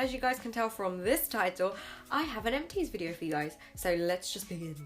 as you guys can tell from this title, I have an Empties video for you guys. So let's just begin.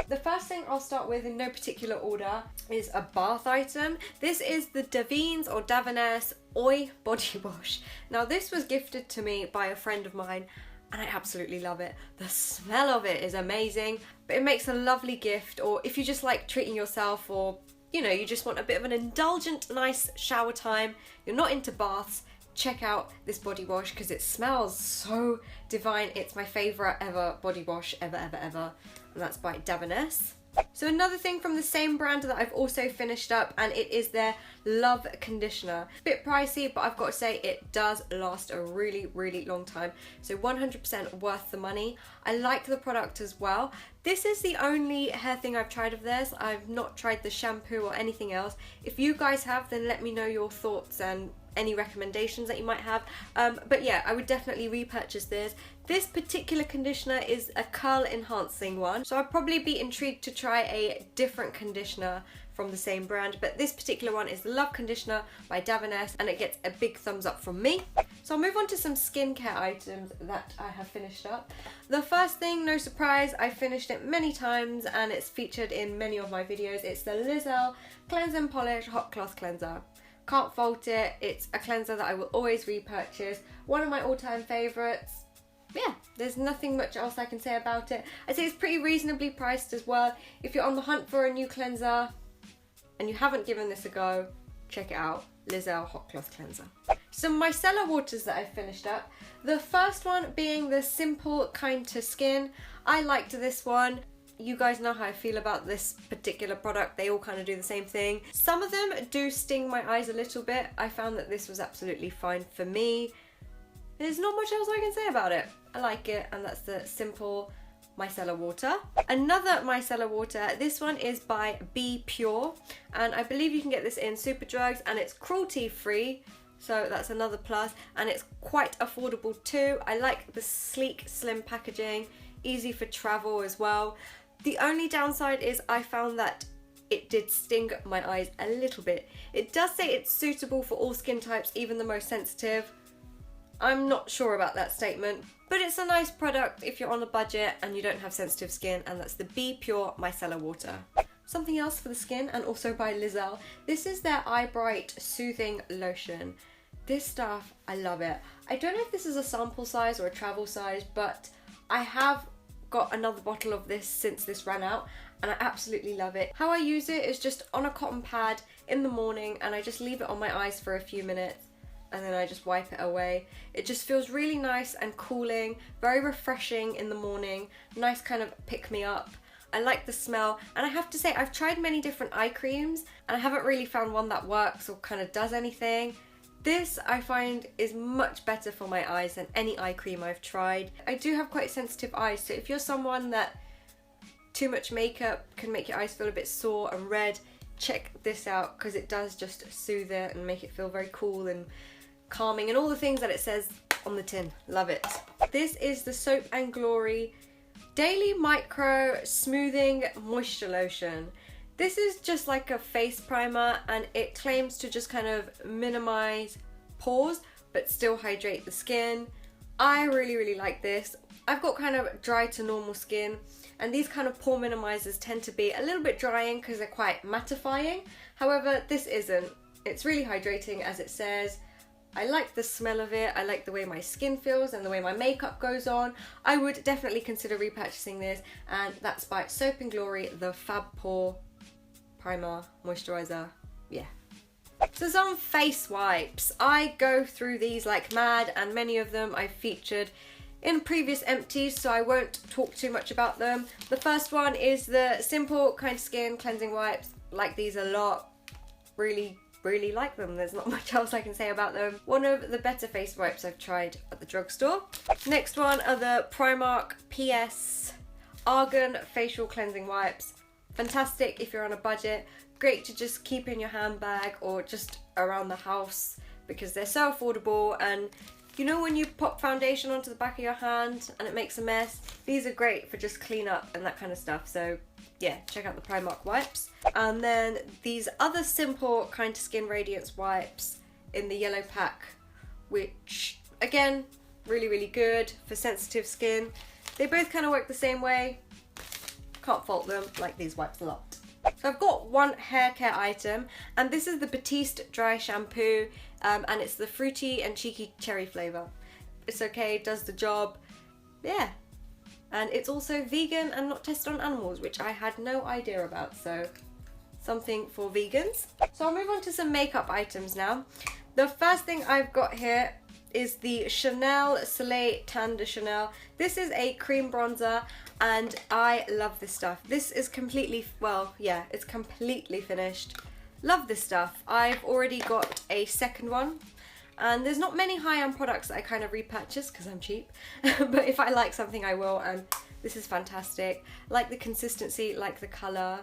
The first thing I'll start with in no particular order is a bath item. This is the Davines or Davines Oi Body Wash. Now this was gifted to me by a friend of mine and I absolutely love it. The smell of it is amazing, but it makes a lovely gift, or if you just like treating yourself, or you know, you just want a bit of an indulgent, nice shower time, you're not into baths, check out this body wash because it smells so divine. It's my favourite ever body wash ever, and that's by Davines. So another thing from the same brand that I've also finished up, and it is their Love Conditioner. Bit pricey, but I've got to say it does last a really long time. So 100% worth the money. I like the product as well. This is the only hair thing I've tried of theirs. I've not tried the shampoo or anything else. If you guys have, then let me know your thoughts and any recommendations that you might have. But yeah, I would definitely repurchase this. This particular conditioner is a curl enhancing one, so I'd probably be intrigued to try a different conditioner from the same brand, but this particular one is the Love Conditioner by Davines and it gets a big thumbs up from me. So I'll move on to some skincare items that I have finished up. The first thing, no surprise, I finished it many times and it's featured in many of my videos. It's the Lizelle Cleanse and Polish Hot Cloth Cleanser. Can't fault it. It's a cleanser that I will always repurchase. One of my all-time favourites. Yeah, there's nothing much else I can say about it. I'd say it's pretty reasonably priced as well. If you're on the hunt for a new cleanser and you haven't given this a go, check it out. Lizelle Hot Cloth Cleanser. Some micellar waters that I've finished up. The first one being the Simple Kind to Skin. I liked this one. You guys know how I feel about this particular product. They all kind of do the same thing. Some of them do sting my eyes a little bit. I found that this was absolutely fine for me. There's not much else I can say about it. I like it, and that's the Simple Micellar Water. Another micellar water, this one is by Be Pure, and I believe you can get this in Superdrugs, and it's cruelty free, so that's another plus, and it's quite affordable too. I like the sleek, slim packaging, easy for travel as well. The only downside is I found that it did sting my eyes a little bit. It does say it's suitable for all skin types, even the most sensitive. I'm not sure about that statement, but it's a nice product if you're on a budget and you don't have sensitive skin, and that's the Be Pure Micellar Water. Something else for the skin, and also by Lizelle. This is their Eye Bright Soothing Lotion. This stuff, I love it. I don't know if this is a sample size or a travel size, but I have got another bottle of this since this ran out, and I absolutely love it. How I use it is just on a cotton pad in the morning, and I just leave it on my eyes for a few minutes, and then I just wipe it away. It just feels really nice and cooling, very refreshing in the morning, nice kind of pick me up. I like the smell, and I have to say I've tried many different eye creams and I haven't really found one that works or kind of does anything. This I find is much better for my eyes than any eye cream I've tried. I do have quite sensitive eyes, so if you're someone that too much makeup can make your eyes feel a bit sore and red, check this out because it does just soothe it and make it feel very cool and calming and all the things that it says on the tin. Love it. This is the Soap and Glory Daily Micro Smoothing Moisture Lotion. This is just like a face primer, and it claims to just kind of minimize pores but still hydrate the skin. I really like this. I've got kind of dry to normal skin, and these kind of pore minimizers tend to be a little bit drying because they're quite mattifying. However, this isn't. It's really hydrating, as it says. I like the smell of it, I like the way my skin feels and the way my makeup goes on. I would definitely consider repurchasing this, and that's by Soap and Glory, the Fab Pore Primer Moisturizer. Yeah. So some face wipes. I go through these like mad, and many of them I've featured in previous Empties, so I won't talk too much about them. The first one is the Simple Kind Skin Cleansing Wipes. Like these a lot. Really like them. There's not much else I can say about them. One of the better face wipes I've tried at the drugstore. Next one are the Primark PS Argan Facial Cleansing Wipes. Fantastic if you're on a budget. Great to just keep in your handbag or just around the house because they're so affordable, and you know when you pop foundation onto the back of your hand and it makes a mess? These are great for just clean up and that kind of stuff. So yeah, check out the Primark wipes. And then these other Simple Kind of Skin Radiance wipes in the yellow pack, which again, really good for sensitive skin. They both kind of work the same way. Can't fault them, like these wipes a lot. So I've got one hair care item, and this is the Batiste dry shampoo, and it's the fruity and cheeky cherry flavour. It's okay, does the job, yeah. And it's also vegan and not tested on animals, which I had no idea about, so something for vegans. So I'll move on to some makeup items now. The first thing I've got here is the Chanel Soleil Tan de Chanel. This is a cream bronzer, and I love this stuff. This is completely, well, yeah, it's completely finished. Love this stuff. I've already got a second one, and there's not many high-end products that I kind of repurchase because I'm cheap, but if I like something I will, and this is fantastic. Like the consistency, like the colour,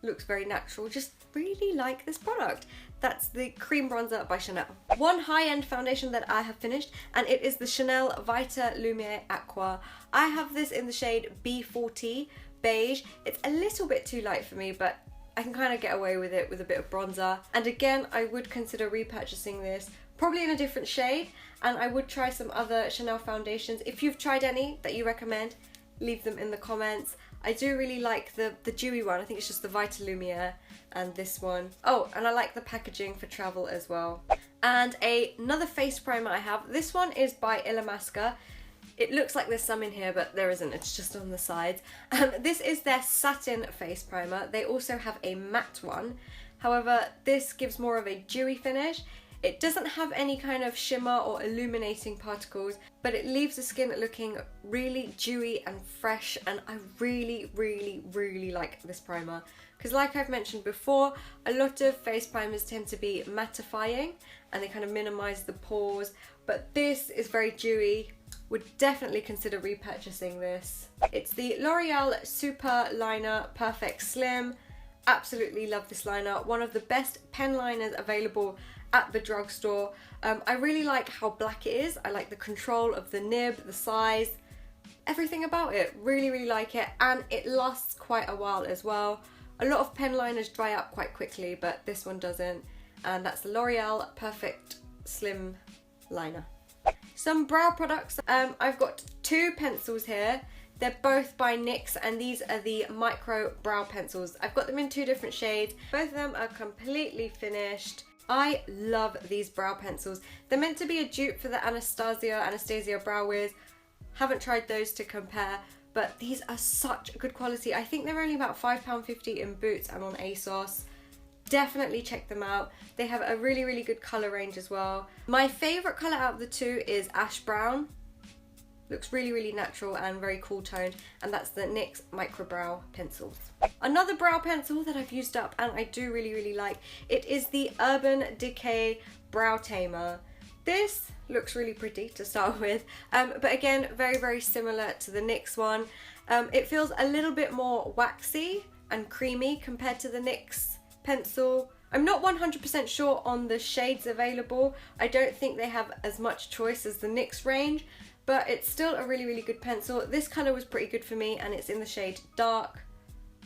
looks very natural, just really like this product. That's the cream bronzer by Chanel. One high-end foundation that I have finished, and it is the Chanel Vita Lumiere Aqua. I have this in the shade B40 beige. It's a little bit too light for me, but I can kind of get away with it with a bit of bronzer. And again, I would consider repurchasing this, probably in a different shade, and I would try some other Chanel foundations. If you've tried any that you recommend, leave them in the comments. I do really like the dewy one. I think it's just the Vita Lumiere, and this one. Oh, and I like the packaging for travel as well. And another face primer I have. This one is by Illamasqua. It looks like there's some in here, but there isn't. It's just on the sides. This is their satin face primer. They also have a matte one. However, this gives more of a dewy finish. It doesn't have any kind of shimmer or illuminating particles, but it leaves the skin looking really dewy and fresh, and I really like this primer. Because like I've mentioned before, a lot of face primers tend to be mattifying and they kind of minimize the pores, but this is very dewy. Would definitely consider repurchasing this. It's the L'Oreal Super Liner Perfect Slim. Absolutely love this liner. One of the best pen liners available at the drugstore. I really like how black it is. I like the control of the nib, the size, everything about it. Really like it, and it lasts quite a while as well. A lot of pen liners dry up quite quickly, but this one doesn't, and that's the L'Oreal Perfect Slim Liner. Some brow products. I've got two pencils here. They're both by NYX, and these are the micro brow pencils. I've got them in two different shades. Both of them are completely finished. I love these brow pencils. They're meant to be a dupe for the Anastasia Brow Wiz. Haven't tried those to compare, but these are such good quality. I think they're only about £5.50 in Boots and on ASOS. Definitely check them out. They have a really good colour range as well. My favourite colour out of the two is Ash Brown. Looks really natural and very cool toned, and that's the NYX Micro Brow Pencils. Another brow pencil that I've used up and I do really like, it is the Urban Decay Brow Tamer. This looks really pretty to start with, but again, very similar to the NYX one. It feels a little bit more waxy and creamy compared to the NYX pencil. I'm not 100% sure on the shades available. I don't think they have as much choice as the NYX range, but it's still a really good pencil. This colour was pretty good for me, and it's in the shade Dark.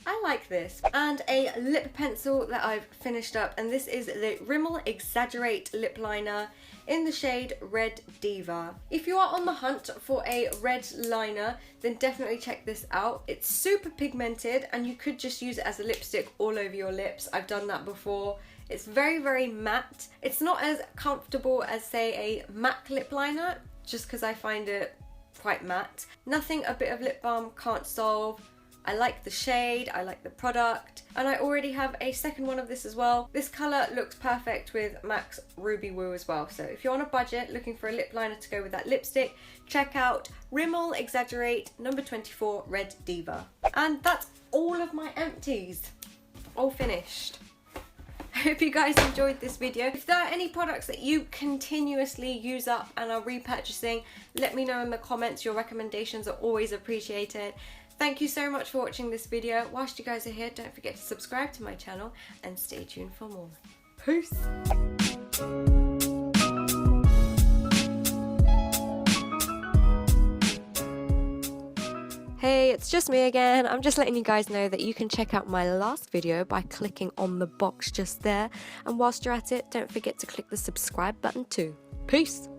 I like this. And a lip pencil that I've finished up, and this is the Rimmel Exaggerate Lip Liner in the shade Red Diva. If you are on the hunt for a red liner, then definitely check this out. It's super pigmented, and you could just use it as a lipstick all over your lips. I've done that before. It's very matte. It's not as comfortable as, say, a MAC lip liner, just because I find it quite matte. Nothing a bit of lip balm can't solve. I like the shade, I like the product, and I already have a second one of this as well. This colour looks perfect with MAC's Ruby Woo as well. So if you're on a budget looking for a lip liner to go with that lipstick, check out Rimmel Exaggerate number 24 Red Diva. And that's all of my empties, all finished. I hope you guys enjoyed this video. If there are any products that you continuously use up and are repurchasing, let me know in the comments. Your recommendations are always appreciated. Thank you so much for watching this video. Whilst you guys are here, don't forget to subscribe to my channel and stay tuned for more. Peace! Hey, it's just me again. I'm just letting you guys know that you can check out my last video by clicking on the box just there. And whilst you're at it, don't forget to click the subscribe button too. Peace!